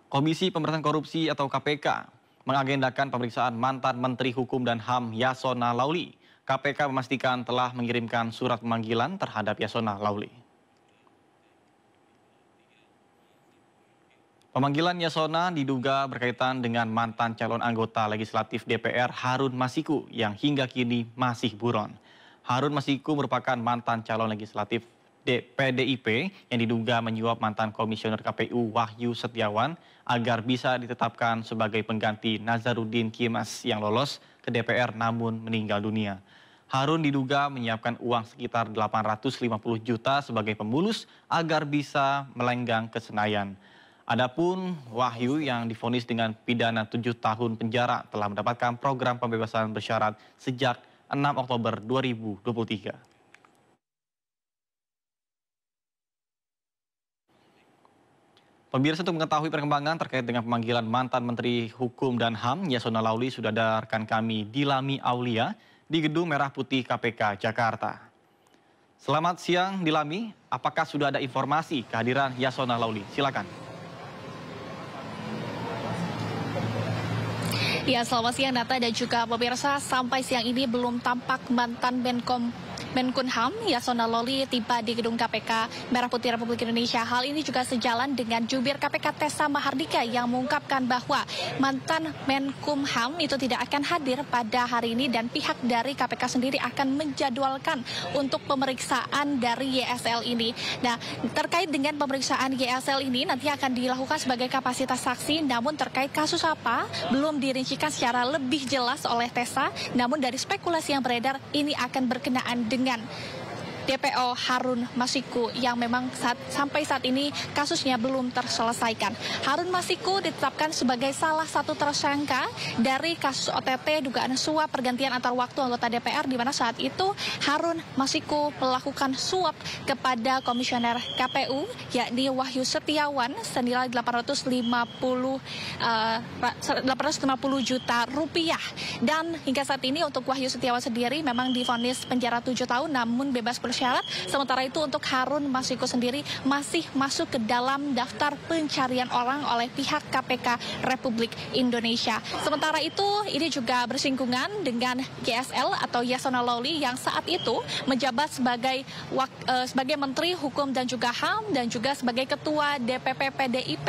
Komisi Pemberantasan Korupsi atau KPK mengagendakan pemeriksaan mantan Menteri Hukum dan HAM Yasona Lauli. KPK memastikan telah mengirimkan surat pemanggilan terhadap Yasona Lauli. Pemanggilan Yasona diduga berkaitan dengan mantan calon anggota legislatif DPR Harun Masiku yang hingga kini masih buron. Harun Masiku merupakan mantan calon legislatif PDIP yang diduga menyuap mantan komisioner KPU Wahyu Setiawan agar bisa ditetapkan sebagai pengganti Nazarudin Kimas yang lolos ke DPR namun meninggal dunia. Harun diduga menyiapkan uang sekitar 850 juta sebagai pemulus agar bisa melenggang ke Senayan. Adapun Wahyu yang divonis dengan pidana 7 tahun penjara telah mendapatkan program pembebasan bersyarat sejak 6 Oktober 2023. Pemirsa, untuk mengetahui perkembangan terkait dengan pemanggilan mantan Menteri Hukum dan HAM Yasona Lauli sudah ada rekan kami Dilami Aulia di Gedung Merah Putih KPK Jakarta. Selamat siang Dilami, apakah sudah ada informasi kehadiran Yasona Lauli? Silakan. Ya, selamat siang Nata dan juga pemirsa. Sampai siang ini belum tampak mantan Menkumham Yasona Lauli tiba di gedung KPK Merah Putih Republik Indonesia. Hal ini juga sejalan dengan jubir KPK Tessa Mahardika yang mengungkapkan bahwa mantan Menkumham itu tidak akan hadir pada hari ini dan pihak dari KPK sendiri akan menjadwalkan untuk pemeriksaan dari YSL ini. Nah, terkait dengan pemeriksaan YSL ini nanti akan dilakukan sebagai kapasitas saksi, namun terkait kasus apa belum dirincikan secara lebih jelas oleh Tessa. Namun dari spekulasi yang beredar ini akan berkenaan dengan DPO Harun Masiku yang memang sampai saat ini kasusnya belum terselesaikan. Harun Masiku ditetapkan sebagai salah satu tersangka dari kasus OTT dugaan suap pergantian antar waktu anggota DPR, di mana saat itu Harun Masiku melakukan suap kepada komisioner KPU yakni Wahyu Setiawan senilai 850 juta rupiah. Dan hingga saat ini untuk Wahyu Setiawan sendiri memang divonis penjara 7 tahun namun bebas bersyarat. Sementara itu untuk Harun Masiku sendiri masih masuk ke dalam daftar pencarian orang oleh pihak KPK Republik Indonesia. Sementara itu ini juga bersinggungan dengan YSL atau Yasona Lauli yang saat itu menjabat sebagai Menteri Hukum dan juga HAM dan juga sebagai Ketua DPP PDIP.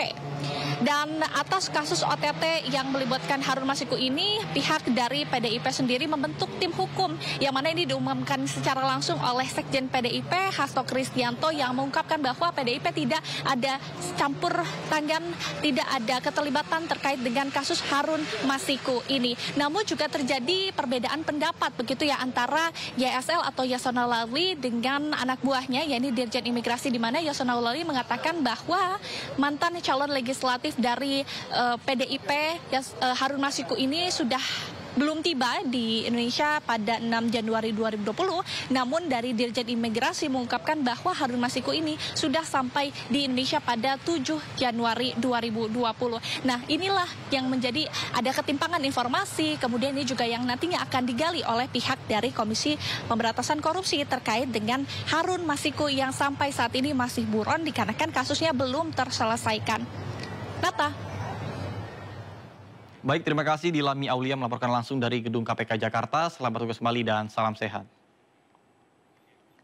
Dan atas kasus OTT yang melibatkan Harun Masiku ini, pihak dari PDIP sendiri membentuk tim hukum yang mana ini diumumkan secara langsung oleh Sekjen PDIP Hasto Kristianto yang mengungkapkan bahwa PDIP tidak ada campur tangan, tidak ada keterlibatan terkait dengan kasus Harun Masiku ini. Namun juga terjadi perbedaan pendapat begitu ya antara YSL atau Yasona Lauli dengan anak buahnya yakni Dirjen Imigrasi, di mana Yasona Lauli mengatakan bahwa mantan calon legislatif dari PDIP Harun Masiku ini sudah belum tiba di Indonesia pada 6 Januari 2020, namun dari Dirjen Imigrasi mengungkapkan bahwa Harun Masiku ini sudah sampai di Indonesia pada 7 Januari 2020. Nah, inilah yang menjadi ada ketimpangan informasi, kemudian ini juga yang nantinya akan digali oleh pihak dari Komisi Pemberantasan Korupsi terkait dengan Harun Masiku yang sampai saat ini masih buron dikarenakan kasusnya belum terselesaikan. Nata. Baik, terima kasih Dilami Aulia melaporkan langsung dari Gedung KPK Jakarta. Selamat bertugas kembali dan salam sehat.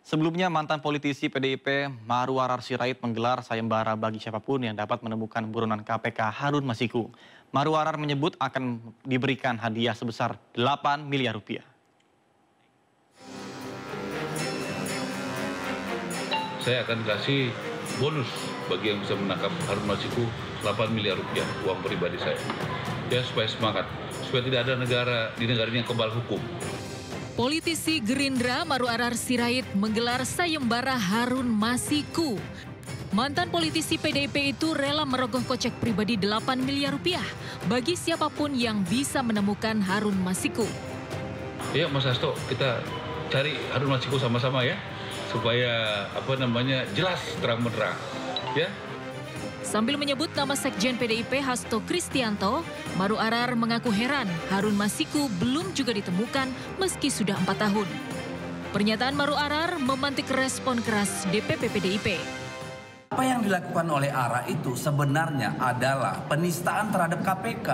Sebelumnya, mantan politisi PDIP Marwarar Sirait menggelar sayembara bagi siapapun yang dapat menemukan buronan KPK Harun Masiku. Marwarar menyebut akan diberikan hadiah sebesar 8 miliar rupiah. Saya akan kasih bonus bagi yang bisa menangkap Harun Masiku 8 miliar rupiah uang pribadi saya. Ya, supaya semangat, supaya tidak ada negara ini yang kebal hukum. Politisi Gerindra Marwarar Sirait menggelar sayembara Harun Masiku. Mantan politisi PDIP itu rela merogoh kocek pribadi 8 miliar rupiah bagi siapapun yang bisa menemukan Harun Masiku. Ya, Mas Hasto, kita cari Harun Masiku sama-sama ya, supaya jelas terang menerang, ya. Sambil menyebut nama Sekjen PDIP Hasto Kristianto, Marwarar mengaku heran Harun Masiku belum juga ditemukan meski sudah 4 tahun. Pernyataan Marwarar memantik respon keras DPP PDIP. Apa yang dilakukan oleh ARA itu sebenarnya adalah penistaan terhadap KPK.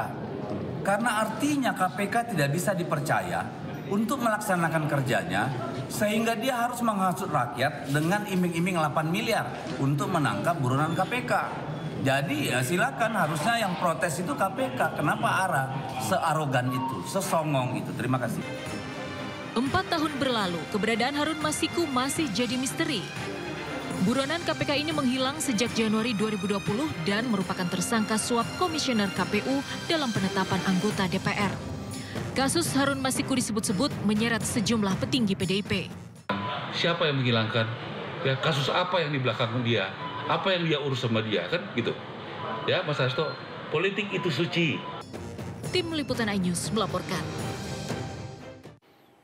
Karena artinya KPK tidak bisa dipercaya untuk melaksanakan kerjanya, sehingga dia harus menghasut rakyat dengan iming-iming 8 miliar untuk menangkap buronan KPK. Jadi ya silakan, harusnya yang protes itu KPK. Kenapa ARA searogan itu, sesongong itu? Terima kasih. 4 tahun berlalu, keberadaan Harun Masiku masih jadi misteri. Buronan KPK ini menghilang sejak Januari 2020 dan merupakan tersangka suap komisioner KPU dalam penetapan anggota DPR. Kasus Harun Masiku disebut-sebut menyeret sejumlah petinggi PDIP. Siapa yang menghilangkan? Ya, kasus apa yang di belakang dia? Apa yang dia urus sama dia, kan gitu. Ya, Mas Hasto, politik itu suci. Tim Liputan iNews melaporkan.